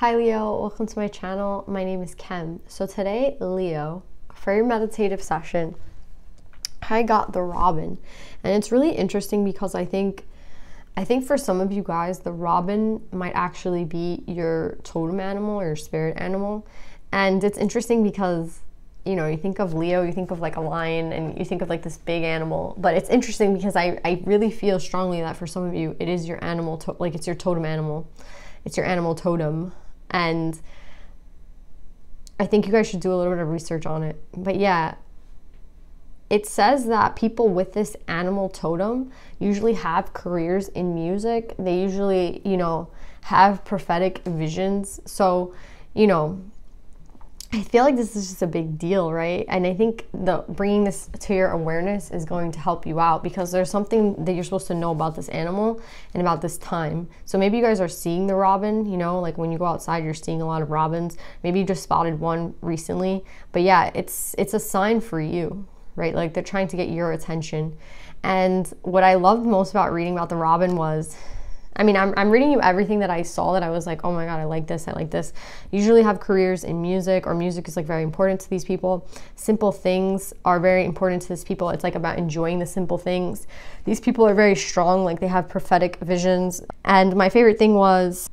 Hi Leo, welcome to my channel. My name is Kem. So today, Leo, for your meditative session, I got the robin. And it's really interesting because I think for some of you guys, the robin might actually be your totem animal or your spirit animal. And it's interesting because, you know, you think of Leo, you think of like a lion, and you think of like this big animal. But it's interesting because I really feel strongly that for some of you, it is your animal, like it's your totem animal. It's your animal totem. And I think you guys should do a little bit of research on it. But yeah, it says that people with this animal totem usually have careers in music. They usually, you know, have prophetic visions. So, you know, I feel like this is just a big deal, right? And I think bringing this to your awareness is going to help you out because there's something that you're supposed to know about this animal and about this time. So maybe you guys are seeing the robin, you know, like when you go outside, you're seeing a lot of robins. Maybe you just spotted one recently. But yeah, it's a sign for you, right? Like they're trying to get your attention. And what I loved most about reading about the robin was, I mean, I'm reading you everything that I saw that I was like, oh my God, I like this, I like this. Usually have careers in music, or music is like very important to these people. Simple things are very important to these people. It's like about enjoying the simple things. These people are very strong, like they have prophetic visions. And my favorite thing was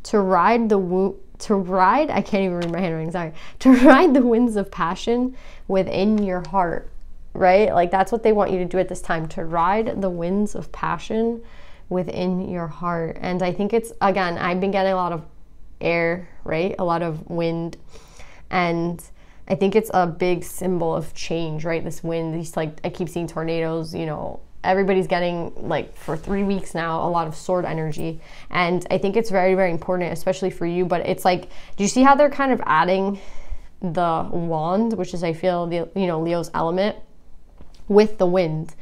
to ride, I can't even read my handwriting, sorry. To ride the winds of passion within your heart, right? Like that's what they want you to do at this time, to ride the winds of passion within your heart. And I think it's, again, I've been getting a lot of air, right? A lot of wind. And I think it's a big symbol of change, right? This wind, these, like, I keep seeing tornadoes, you know, everybody's getting, like, for 3 weeks now, a lot of sword energy. And I think it's very, very important, especially for you. But it's like, do you see how they're kind of adding the wand, which is, I feel, the, you know, Leo's element, with the wind?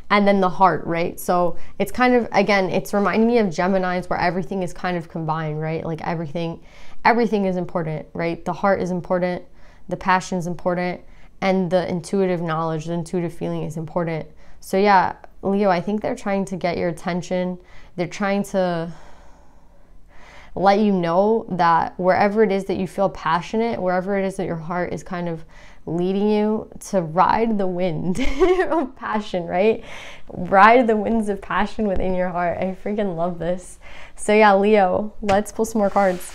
And then the heart, right? So it's kind of, again, it's reminding me of Geminis where everything is kind of combined, right? Like everything is important, right? The heart is important, the passion is important, and the intuitive knowledge, the intuitive feeling is important. So yeah, Leo, I think they're trying to get your attention. They're trying to let you know that wherever it is that you feel passionate, wherever it is that your heart is kind of leading you, to ride the wind of passion, right? Ride the winds of passion within your heart. I freaking love this. So yeah, Leo, let's pull some more cards.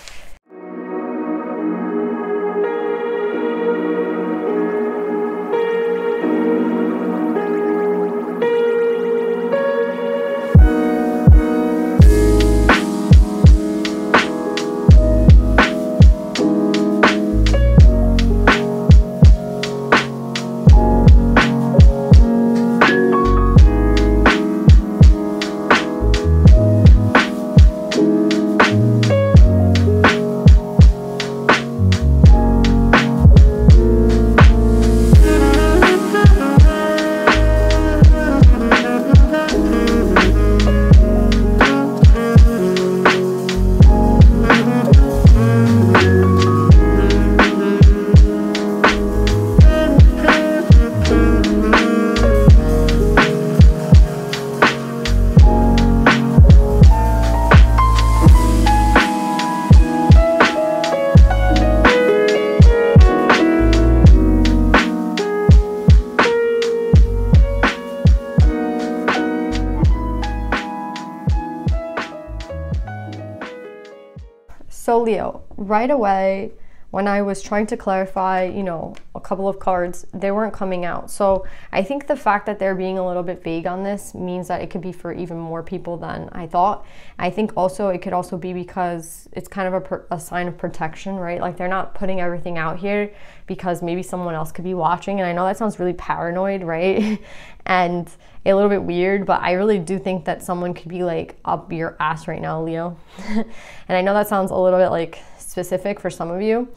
So Leo, right away, when I was trying to clarify, you know, a couple of cards, they weren't coming out. So I think the fact that they're being a little bit vague on this means that it could be for even more people than I thought. I think also it could also be because it's kind of a sign of protection, right? Like they're not putting everything out here because maybe someone else could be watching. And I know that sounds really paranoid, right? And a little bit weird, but I really do think that someone could be like up your ass right now, Leo. And I know that sounds a little bit like specific for some of you,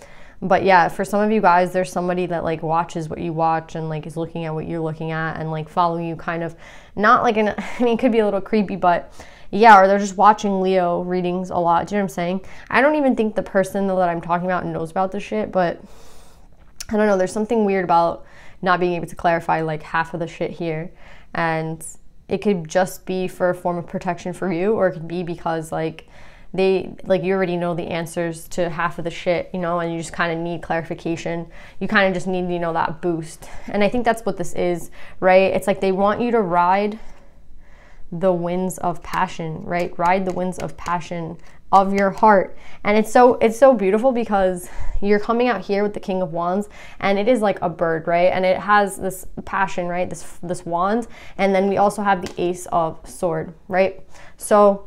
but yeah, for some of you guys, there's somebody that like watches what you watch and like is looking at what you're looking at and like following you, kind of not like I mean, it could be a little creepy, but yeah, or they're just watching Leo readings a lot. Do you know what I'm saying? I don't even think the person that I'm talking about knows about this shit, but I don't know, there's something weird about not being able to clarify like half of the shit here. And it could just be for a form of protection for you, or it could be because like like, you already know the answers to half of the shit, you know, and you just kind of need clarification. You kind of just need, you know, that boost. And I think that's what this is, right? It's like they want you to ride the winds of passion, right? Ride the winds of passion of your heart. And it's so beautiful because you're coming out here with the King of Wands, and it is like a bird, right? And it has this passion, right? This wand. And then we also have the Ace of Sword, right? So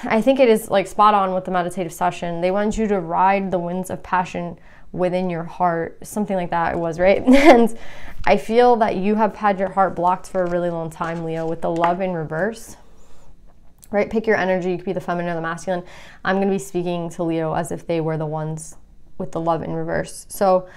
I think it is like spot on with the meditative session. They want you to ride the winds of passion within your heart, something like that it was, right? And I feel that you have had your heart blocked for a really long time, Leo, with the Love in reverse, right? Pick your energy. You could be the feminine or the masculine. I'm going to be speaking to Leo as if they were the ones with the Love in reverse. So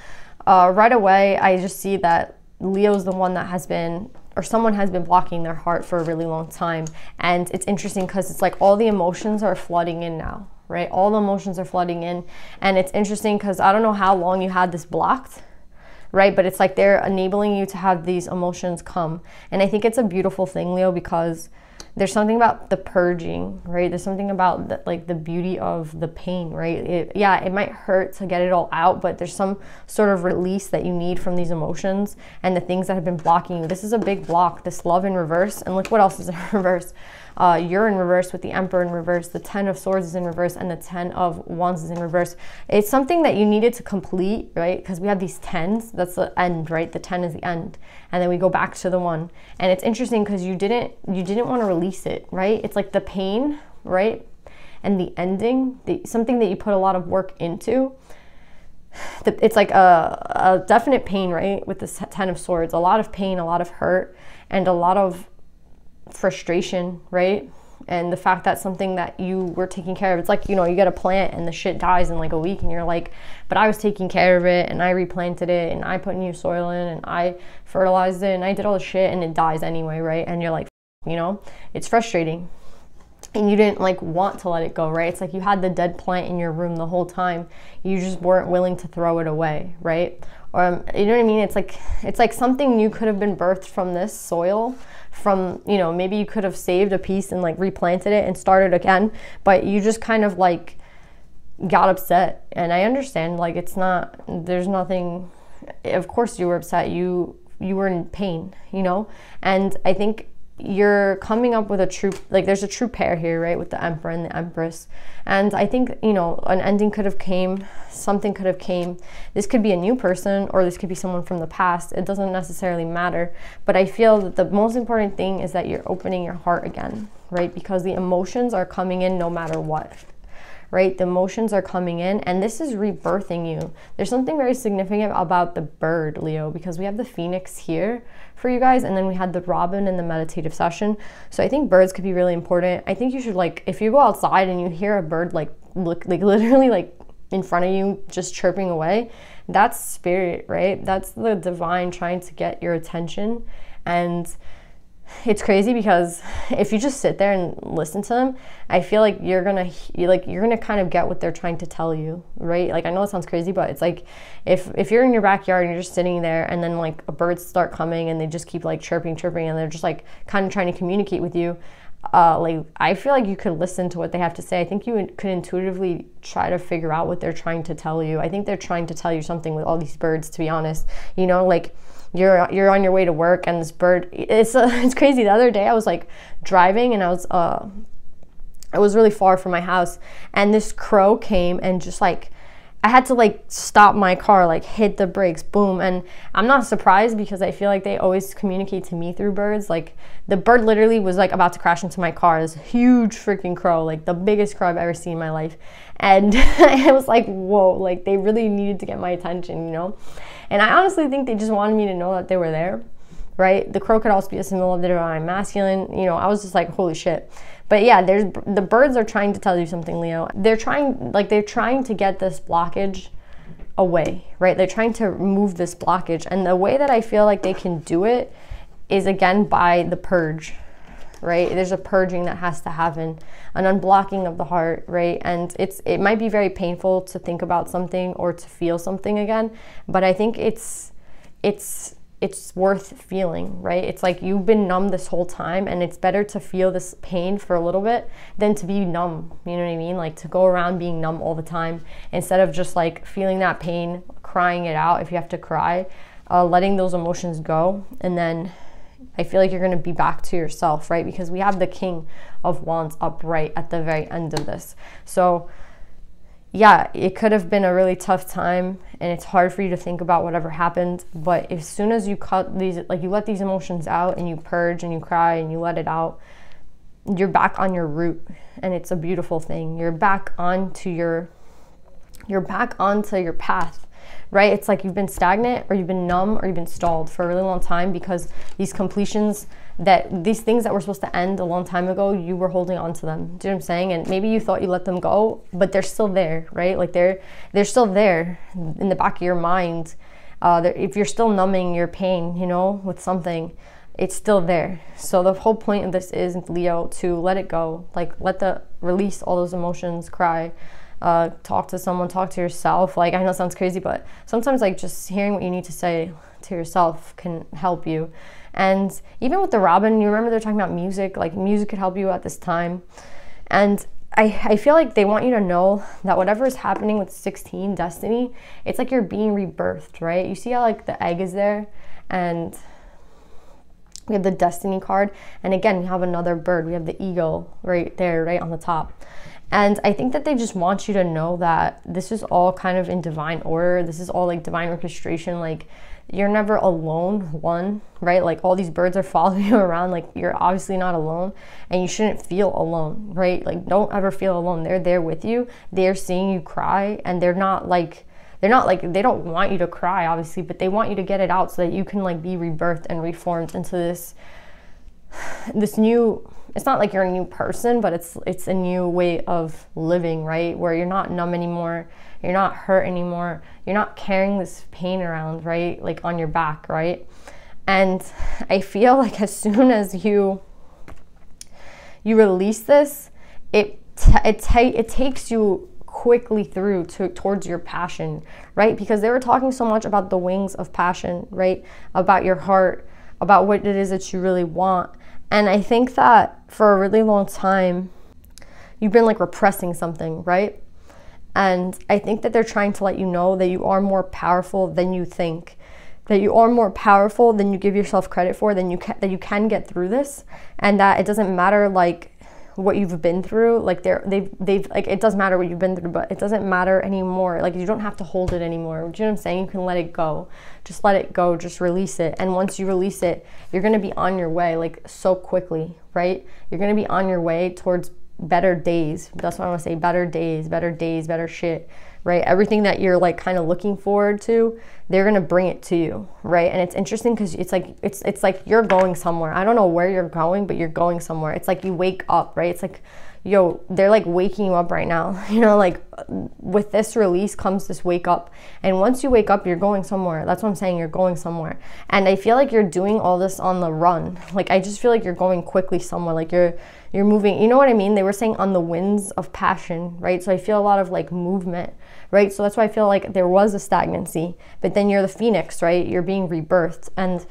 right away, I just see that Leo's the one that has been, or someone has been blocking their heart for a really long time. And it's interesting because it's like all the emotions are flooding in now, right? All the emotions are flooding in. And it's interesting because I don't know how long you had this blocked, right? But it's like they're enabling you to have these emotions come. And I think it's a beautiful thing, Leo, because there's something about the purging, right? There's something about the beauty of the pain, right? It might hurt to get it all out, but there's some sort of release that you need from these emotions and the things that have been blocking you. This is a big block, this Love in reverse. And look what else is in reverse. You're in reverse with the Emperor in reverse. The 10 of Swords is in reverse, and the 10 of Wands is in reverse. It's something that you needed to complete, right? Because we have these 10s. That's the end, right? The 10 is the end, and then we go back to the 1. And it's interesting because you didn't want to release it, right? It's like the pain, right? And the ending, something that you put a lot of work into. It's like a definite pain, right? With this 10 of Swords, a lot of pain, a lot of hurt, and a lot of frustration, right? And the fact that something that you were taking care of, it's like, you know, you get a plant and the shit dies in like a week, and you're like, but I was taking care of it, and I replanted it, and I put new soil in, and I fertilized it, and I did all the shit, and it dies anyway, right? And you're like, you know, it's frustrating, and you didn't like want to let it go, right? It's like you had the dead plant in your room the whole time. You just weren't willing to throw it away, right? Or you know what I mean? It's like something new could have been birthed from this soil, from, you know, maybe you could have saved a piece and like replanted it and started again, but you just kind of like got upset. And I understand, like, there's nothing, of course you were upset, you were in pain, you know? And I think you're coming up with a true, like, there's a true pair here, right, with the Emperor and the Empress. And I think, you know, an ending could have came, something could have came. This could be a new person, or this could be someone from the past. It doesn't necessarily matter, but I feel that the most important thing is that you're opening your heart again, right? Because the emotions are coming in no matter what, right? The emotions are coming in, and this is rebirthing you. There's something very significant about the bird, Leo, because we have the Phoenix here for you guys, and then we had the Robin in the meditative session. So I think birds could be really important. I think you should, like, if you go outside and you hear a bird like literally like in front of you just chirping away, that's spirit, right? That's the divine trying to get your attention. And it's crazy because if you just sit there and listen to them, I feel like you're gonna kind of get what they're trying to tell you, right? Like, I know it sounds crazy, but it's like if you're in your backyard and you're just sitting there, and then like birds start coming and they just keep like chirping, and they're just like kind of trying to communicate with you, like, I feel like you could listen to what they have to say. I think you could intuitively try to figure out what they're trying to tell you. I think they're trying to tell you something with all these birds, to be honest. You know, like, you're on your way to work, and this bird, it's crazy. The other day I was like driving, and I was really far from my house, and this crow came and just like, I had to like stop my car, like hit the brakes, boom. And I'm not surprised because I feel like they always communicate to me through birds. Like, the bird literally was like about to crash into my car. This huge freaking crow, like the biggest crow I've ever seen in my life. And I was like, whoa, like they really needed to get my attention, you know? And I honestly think they just wanted me to know that they were there, right? The crow could also be a symbol of the divine masculine. You know, I was just like, holy shit. But yeah, the birds are trying to tell you something, Leo. They're trying to get this blockage away, right? They're trying to remove this blockage. And the way that I feel like they can do it is, again, by the purge, right? There's a purging that has to happen, an unblocking of the heart, right? And it might be very painful to think about something or to feel something again, but I think it's it's worth feeling, right? It's like you've been numb this whole time, and it's better to feel this pain for a little bit than to be numb. You know what I mean? Like to go around being numb all the time instead of just like feeling that pain, crying it out if you have to cry, letting those emotions go. And then I feel like you're going to be back to yourself, right? Because we have the King of Wands up right at the very end of this. So yeah, it could have been a really tough time, and it's hard for you to think about whatever happened. But as soon as you cut these, like you let these emotions out and you purge and you cry and you let it out, you're back on your route, and it's a beautiful thing. You're back onto your path, right? It's like you've been stagnant, or you've been numb, or you've been stalled for a really long time because these completions, these things that were supposed to end a long time ago, you were holding on to them. Do you know what I'm saying? And maybe you thought you let them go, but they're still there, right? Like they're still there in the back of your mind. If you're still numbing your pain, you know, with something, it's still there. So the whole point of this is, Leo, to let it go. Like release all those emotions, cry, talk to someone, talk to yourself. Like, I know it sounds crazy, but sometimes like just hearing what you need to say to yourself can help you. And even with the Robin, you remember they're talking about music, like music could help you at this time. And I feel like they want you to know that whatever is happening with 16 Destiny, it's like you're being rebirthed, right? You see how like the egg is there, and we have the Destiny card, and again we have another bird, we have the eagle right there, right on the top. And I think that they just want you to know that this is all kind of in divine order. This is all like divine orchestration. Like, you're never alone, one, right? Like all these birds are following you around. Like, you're obviously not alone, and you shouldn't feel alone, right? Like, don't ever feel alone. They're there with you. They're seeing you cry, and they don't want you to cry, obviously, but they want you to get it out so that you can like be rebirthed and reformed into this new, it's not like you're a new person, but it's a new way of living, right? Where you're not numb anymore, you're not hurt anymore, you're not carrying this pain around, right? Like on your back, right? And I feel like as soon as you release this, it takes you quickly through towards your passion, right? Because they were talking so much about the wings of passion, right? About your heart, about what it is that you really want. And I think that for a really long time, you've been like repressing something, right? And I think that they're trying to let you know that you are more powerful than you think, that you are more powerful than you give yourself credit for, that you can get through this, and that it doesn't matter like what you've been through. Like they've like, it does matter what you've been through, but it doesn't matter anymore. Like, you don't have to hold it anymore. Do you know what I'm saying? You can let it go. Just let it go. Just release it. And once you release it, you're going to be on your way like so quickly, right? You're going to be on your way towards better days. That's what I want to say. Better days, better shit, right? Everything that you're like kind of looking forward to, they're going to bring it to you, right? And it's interesting because it's like you're going somewhere. I don't know where you're going, but you're going somewhere. It's like you wake up, right? It's like, yo, they're like waking you up right now. You know, like with this release comes this wake up. And once you wake up, you're going somewhere. That's what I'm saying. You're going somewhere. And I feel like you're doing all this on the run. Like, I just feel like you're going quickly somewhere. Like you're moving, you know what I mean? They were saying on the winds of passion, right? So I feel a lot of like movement, right? So that's why I feel like there was a stagnancy, but then you're the phoenix, right? You're being rebirthed. And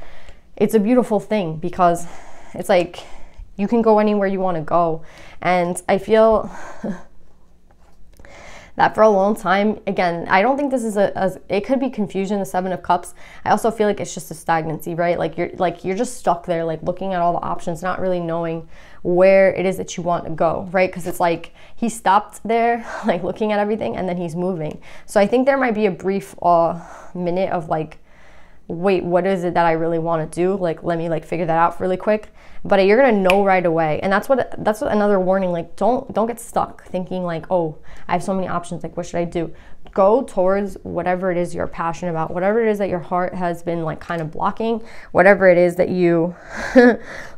it's a beautiful thing because it's like you can go anywhere you want to go. And I feel that for a long time, again, I don't think this is it could be confusion, the Seven of Cups. I also feel like it's just a stagnancy, right? Like you're just stuck there, like looking at all the options, not really knowing where it is that you want to go, right? Because it's like he stopped there, like looking at everything, and then he's moving. So I think there might be a brief minute of like, wait, what is it that I really want to do? Like, let me like figure that out really quick. But you're gonna know right away. And that's what another warning, like don't get stuck thinking like, oh, I have so many options, like what should I do? Go towards whatever it is you're passionate about, whatever it is that your heart has been like kind of blocking, whatever it is that you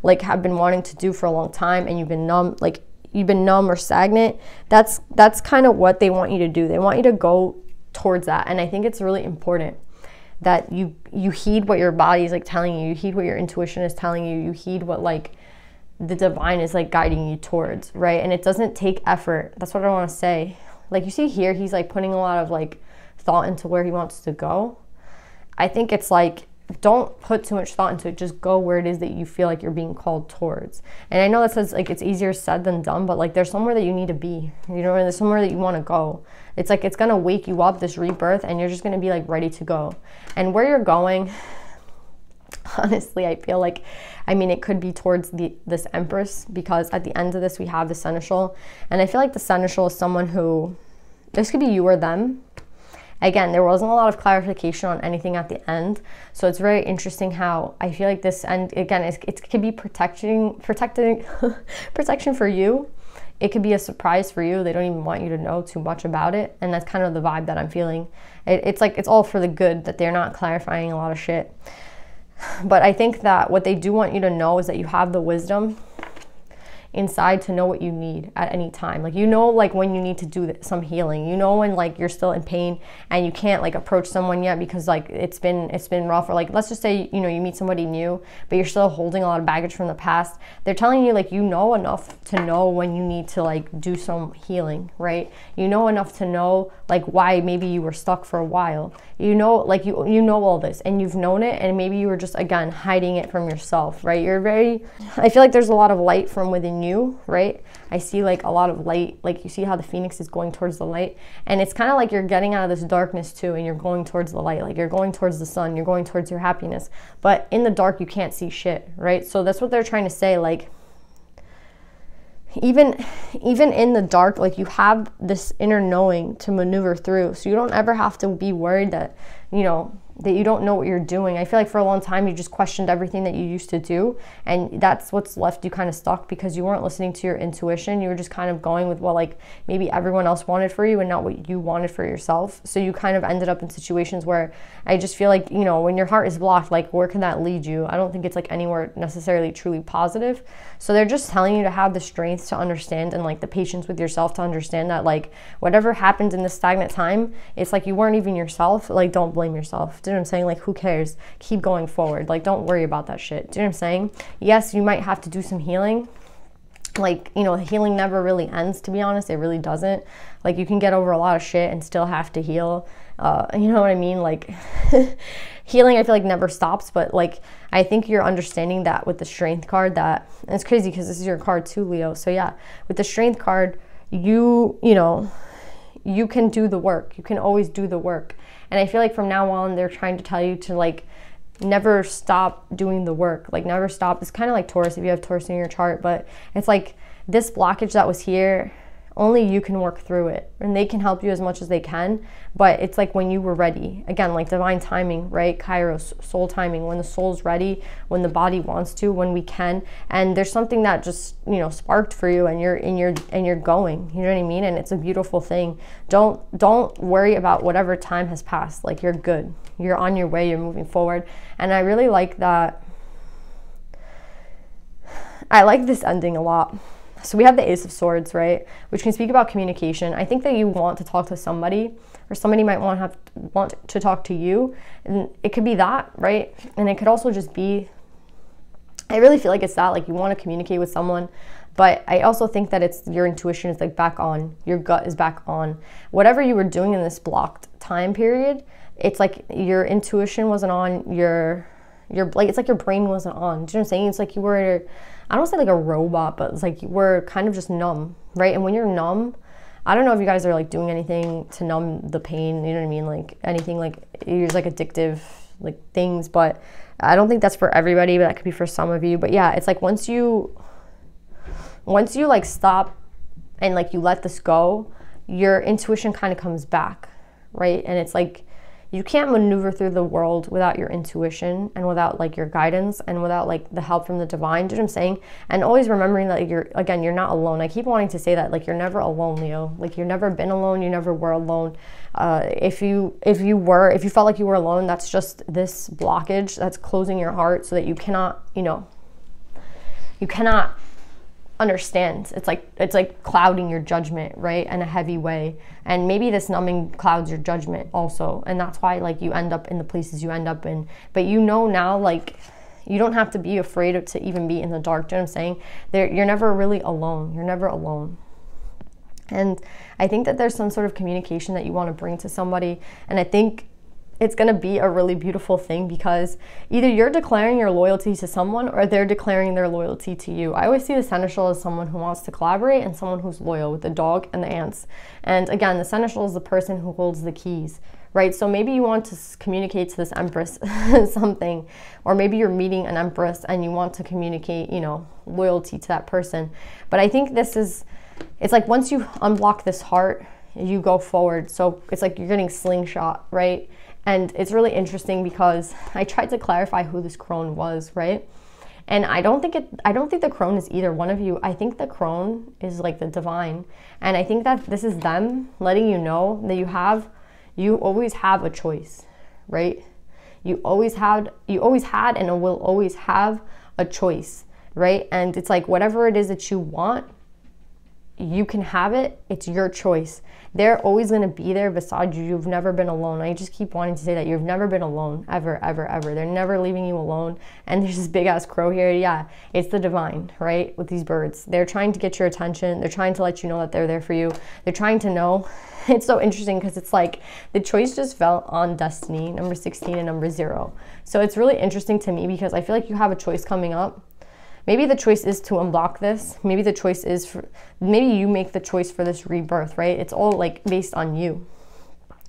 like have been wanting to do for a long time, and you've been numb or stagnant. That's kind of what they want you to do. They want you to go towards that. And I think it's really important that you heed what your body is like telling you heed what your intuition is telling you heed what like the divine is like guiding you towards, right? And it doesn't take effort. That's what I want to say. Like, you see here, he's like putting a lot of like thought into where he wants to go. I think it's like don't put too much thought into it. Just go where it is that you feel like you're being called towards. And I know that says like it's easier said than done, but like there's somewhere that you need to be, you know, and there's somewhere that you want to go. It's like it's gonna wake you up, this rebirth, and you're just gonna be like ready to go. And where you're going, honestly, I feel like, I mean, it could be towards this Empress, because at the end of this we have the Seneschal, and I feel like the Seneschal is someone who, this could be you or them. Again, there wasn't a lot of clarification on anything at the end, so it's very interesting how I feel like this end, again, it could be protecting protection for you. It could be a surprise for you. They don't even want you to know too much about it, and that's kind of the vibe that I'm feeling. It's like it's all for the good, that they're not clarifying a lot of shit. But I think that what they do want you to know is that you have the wisdom inside to know what you need at any time. Like, you know, like when you need to do some healing, you know, when like you're still in pain and you can't like approach someone yet because like it's been rough, or like let's just say, you know, you meet somebody new but you're still holding a lot of baggage from the past. They're telling you like, you know enough to know when you need to like do some healing, right? You know enough to know like why maybe you were stuck for a while. You know, like you know all this, and you've known it, and maybe you were just, again, hiding it from yourself, right? I feel like there's a lot of light from within you, right? I see like a lot of light, like you see how the phoenix is going towards the light, and it's kind of like you're getting out of this darkness too, and you're going towards the light, like you're going towards the sun, you're going towards your happiness. But in the dark, you can't see shit, right? So that's what they're trying to say, like, even in the dark, like you have this inner knowing to maneuver through, so you don't ever have to be worried that, you know, that you don't know what you're doing. I feel like for a long time you just questioned everything that you used to do, and that's what's left you kind of stuck, because you weren't listening to your intuition. You were just kind of going with what like maybe everyone else wanted for you and not what you wanted for yourself. So you kind of ended up in situations where I just feel like, you know, when your heart is blocked, like where can that lead you? I don't think it's like anywhere necessarily truly positive. So they're just telling you to have the strength to understand, and like the patience with yourself to understand that like whatever happened in this stagnant time, it's like you weren't even yourself. Like, don't blame yourself. Do you know what I'm saying? Like, who cares? Keep going forward. Like, don't worry about that shit. Do you know what I'm saying? Yes, you might have to do some healing. Like, you know, healing never really ends, to be honest. It really doesn't. Like, you can get over a lot of shit and still have to heal. You know what I mean? Like, healing, I feel like, never stops. But like, I think you're understanding that with the Strength card, that, and it's crazy because this is your card too, Leo. So yeah, with the Strength card, you know, you can do the work. You can always do the work. And I feel like from now on, they're trying to tell you to like never stop doing the work. Like, never stop. It's kind of like Taurus if you have Taurus in your chart, but it's like this blockage that was here, only you can work through it, and they can help you as much as they can. But it's like when you were ready, again, like divine timing, right? Kairos, soul timing, when the soul's ready, when the body wants to, when we can. And there's something that just, you know, sparked for you, and you're going, you know what I mean? And it's a beautiful thing. Don't worry about whatever time has passed. Like, you're good. You're on your way, you're moving forward. And I really like that. I like this ending a lot. So we have the Ace of Swords, right? Which can speak about communication. I think that you want to talk to somebody, or somebody might want to talk to you. And it could be that, right? And it could also just be, I really feel like it's that, like you want to communicate with someone. But I also think that it's your intuition is like back on, your gut is back on. Whatever you were doing in this blocked time period, it's like your intuition wasn't on, like, it's like your brain wasn't on. Do you know what I'm saying? It's like you were, I don't say like a robot, but it's like you were kind of just numb, right? And when you're numb, I don't know if you guys are like doing anything to numb the pain, you know what I mean? Like anything, like use like addictive like things, but I don't think that's for everybody, but that could be for some of you. But yeah, it's like once you like stop and like you let this go, your intuition kind of comes back, right? And it's like, you can't maneuver through the world without your intuition and without like your guidance and without like the help from the divine. Do you know what I'm saying? And always remembering that you're not alone. I keep wanting to say that, like, you're never alone, Leo. Like, you've never been alone. You never were alone. If you felt like you were alone, that's just this blockage that's closing your heart so that you cannot, you cannot understand. It's like clouding your judgment, right, in a heavy way. And maybe this numbing clouds your judgment also, and that's why like you end up in the places you end up in. But you know now, like, you don't have to be afraid to even be in the dark. Do you know what I'm saying? You're never really alone. You're never alone. And I think that there's some sort of communication that you want to bring to somebody, and I think it's going to be a really beautiful thing, because either you're declaring your loyalty to someone or they're declaring their loyalty to you. I always see the seneschal as someone who wants to collaborate and someone who's loyal, with the dog and the ants. And again, the seneschal is the person who holds the keys, right? So maybe you want to communicate to this empress something, or maybe you're meeting an empress and you want to communicate, you know, loyalty to that person. But I think it's like once you unblock this heart, you go forward. So it's like you're getting slingshot, right? And it's really interesting because I tried to clarify who this crone was, right? And I don't think the crone is either one of you. I think the crone is like the divine. And I think that this is them letting you know that you always have a choice, right? You always had and will always have a choice, right? And it's like whatever it is that you want, you can have it. It's your choice. They're always going to be there beside you. You've never been alone. I just keep wanting to say that you've never been alone, ever, ever, ever. They're never leaving you alone. And there's this big ass crow here. Yeah, it's the divine, right? With these birds. They're trying to get your attention. They're trying to let you know that they're there for you. They're trying to know. It's so interesting because it's like the choice just fell on destiny, number 16 and number 0. So it's really interesting to me because I feel like you have a choice coming up. Maybe the choice is to unblock this. Maybe the choice is maybe you make the choice for this rebirth, right? It's all like based on you.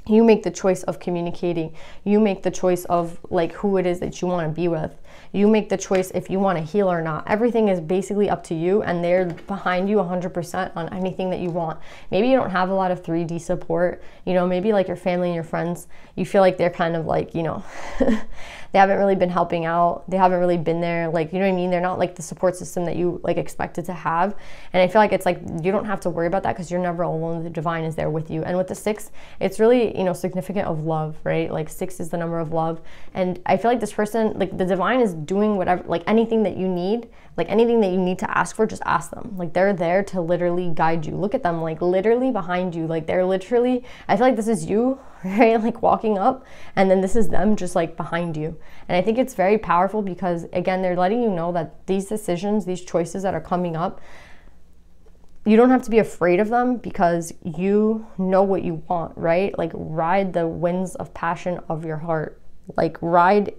You make the choice of communicating. You make the choice of like who it is that you want to be with. You make the choice if you want to heal or not. Everything is basically up to you, and they're behind you 100% on anything that you want. Maybe you don't have a lot of 3D support. You know, maybe like your family and your friends, you feel like they're kind of like, you know, they haven't really been helping out. They haven't really been there. Like, you know what I mean? They're not like the support system that you like expected to have. And I feel like it's like, you don't have to worry about that because you're never alone. The divine is there with you. And with the 6, it's really, you know, significant of love, right? Like 6 is the number of love. And I feel like this person, like the divine is doing whatever, like anything that you need, like anything that you need to ask for, just ask them. Like they're there to literally guide you. Look at them, like literally behind you. Like they're literally, I feel like this is you, right? Like walking up, and then this is them just like behind you. And I think it's very powerful because again, they're letting you know that these decisions, these choices that are coming up, you don't have to be afraid of them because you know what you want, right? Like ride the winds of passion of your heart. Like ride,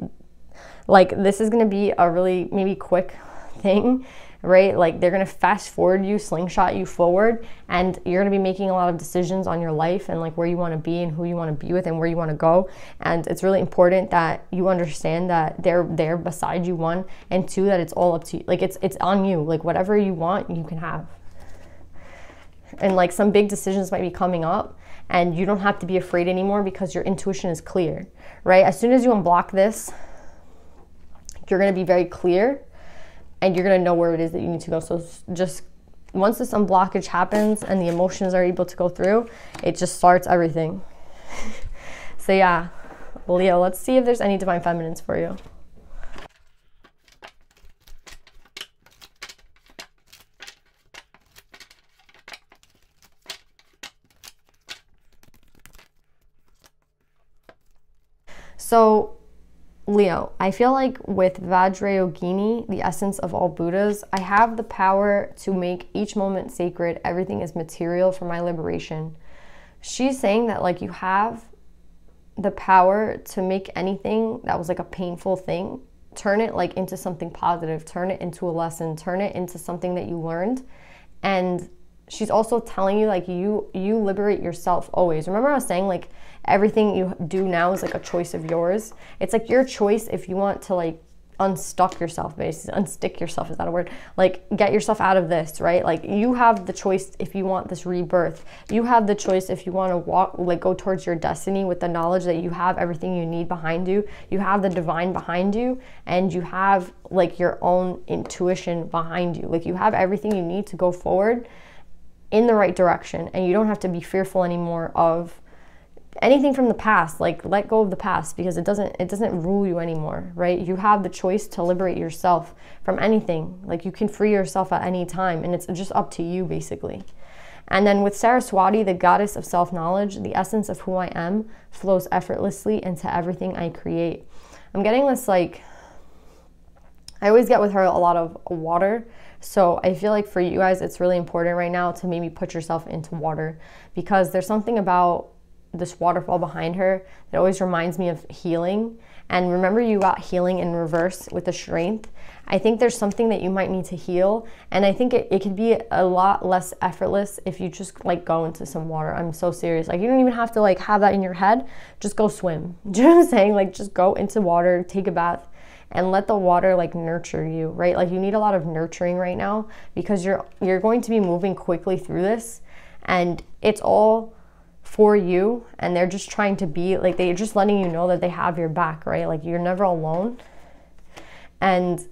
like this is going to be a really maybe quick thing, right? Like they're going to fast forward you, slingshot you forward, and you're going to be making a lot of decisions on your life and like where you want to be and who you want to be with and where you want to go. And it's really important that you understand that they're there beside you, 1, and 2, that it's all up to you. Like it's on you. Like whatever you want, you can have. And like some big decisions might be coming up, and you don't have to be afraid anymore because your intuition is clear, right? As soon as you unblock this, you're going to be very clear and you're going to know where it is that you need to go. So just once this unblockage happens and the emotions are able to go through, it just starts everything. So yeah, Leo, let's see if there's any divine feminines for you. So Leo, I feel like with Vajrayogini, the essence of all Buddhas, I have the power to make each moment sacred. Everything is material for my liberation. She's saying that like you have the power to make anything that was like a painful thing, turn it like into something positive, turn it into a lesson, turn it into something that you learned. And she's also telling you like you liberate yourself always. Remember I was saying like everything you do now is like a choice of yours. It's like your choice if you want to like unstuck yourself, basically. Unstick yourself, is that a word? Like get yourself out of this, right? Like you have the choice if you want this rebirth. You have the choice if you want to walk, like go towards your destiny with the knowledge that you have everything you need behind you. You have the divine behind you, and you have like your own intuition behind you. Like you have everything you need to go forward in the right direction, and you don't have to be fearful anymore of anything from the past. Like let go of the past because it doesn't rule you anymore, right? You have the choice to liberate yourself from anything. Like you can free yourself at any time, and it's just up to you basically. And then with Saraswati, the goddess of self-knowledge, the essence of who I am flows effortlessly into everything I create. I'm getting this like, I always get with her a lot of water. So I feel like for you guys, it's really important right now to maybe put yourself into water, because there's something about this waterfall behind her that always reminds me of healing. And remember, you got healing in reverse with the strength. I think there's something that you might need to heal. And I think it could be a lot less effortless if you just like go into some water. I'm so serious. Like, you don't even have to like have that in your head. Just go swim. Do you know what I'm saying? Like, just go into water, take a bath, and let the water like nurture you, right? Like, you need a lot of nurturing right now because you're going to be moving quickly through this, and it's all for you, and they're just trying to be like, they're just letting you know that they have your back, right? Like, you're never alone, and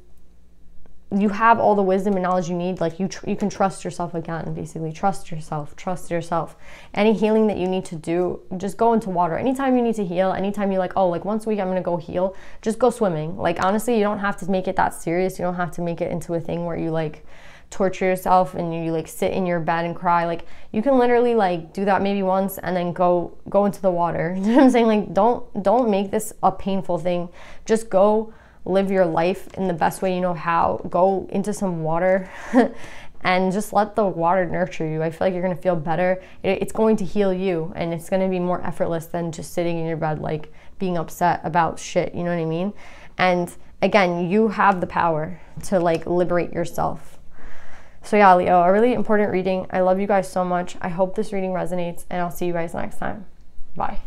you have all the wisdom and knowledge you need. Like, you can trust yourself again, basically. Trust yourself. Any healing that you need to do, just go into water. Anytime you need to heal, anytime you're like, oh, like once a week I'm gonna go heal, just go swimming. Like, honestly, you don't have to make it that serious. You don't have to make it into a thing where you like torture yourself and you like sit in your bed and cry. Like, you can literally like do that maybe once and then go into the water. You know what I'm saying? Like, don't make this a painful thing. Just go live your life in the best way you know how. Go into some water and just let the water nurture you. I feel like you're gonna feel better. It's going to heal you, and it's gonna be more effortless than just sitting in your bed like being upset about shit, you know what I mean? And again, you have the power to like liberate yourself. So yeah, Leo, a really important reading. I love you guys so much. I hope this reading resonates, and I'll see you guys next time. Bye.